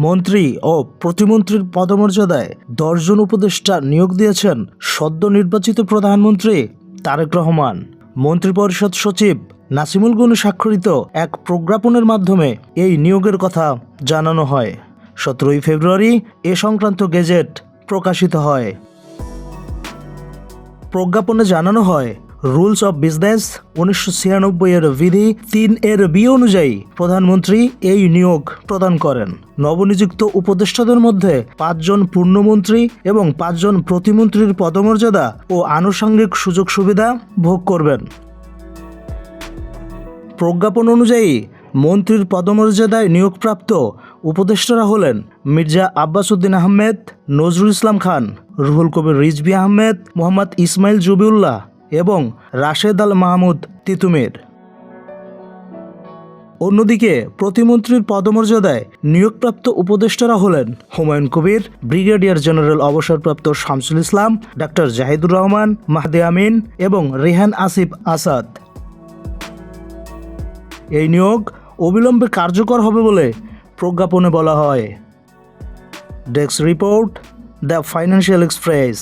মন্ত্রী ও প্রতিমন্ত্রীর পদমর্যাদায় 10 জন উপদেষ্টা নিয়োগ দিয়েছেন সদ্য নির্বাচিত প্রধানমন্ত্রী তারেক রহমান। মন্ত্রিপরিষদ সচিব নাসিমুল গনি স্বাক্ষরিত এক প্রজ্ঞাপনের মাধ্যমে এই নিয়োগের কথা জানানো হয়। 17 ফেব্রুয়ারি এ সংক্রান্ত গেজেট প্রকাশিত হয়। প্রজ্ঞাপনে জানানো হয়, রুলস অব বিজনেস 1996 এর বিধি 3(b) অনুযায়ী প্রধানমন্ত্রী এই নিয়োগ প্রদান করেন। নবনিযুক্ত উপদেষ্টাদের মধ্যে 5 জন পূর্ণমন্ত্রী এবং 5 জন প্রতিমন্ত্রীর পদমর্যাদা ও আনুষঙ্গিক সুযোগ সুবিধা ভোগ করবেন। প্রজ্ঞাপন অনুযায়ী মন্ত্রীর পদমর্যাদায় নিয়োগপ্রাপ্ত উপদেষ্টারা হলেন মির্জা আব্বাস উদ্দিন আহমেদ, নজরুল ইসলাম খান, রুহুল কবির রিজভী আহমেদ, মোহাম্মদ ইসমাইল জবিউল্লাহ এবং রাশেদ আল মাহমুদ তিতুমির। অন্যদিকে প্রতিমন্ত্রীর পদমর্যাদায় নিয়োগপ্রাপ্ত উপদেষ্টারা হলেন হুমায়ুন কবির, ব্রিগেডিয়ার জেনারেল অবসরপ্রাপ্ত শামসুল ইসলাম, ডাক্তার জাহিদুর রহমান, মাহদি আমিন এবং রেহান আসিফ আসাদ। এই নিয়োগ অবিলম্বে কার্যকর হবে বলে প্রজ্ঞাপনে বলা হয়। Desk report, the financial express.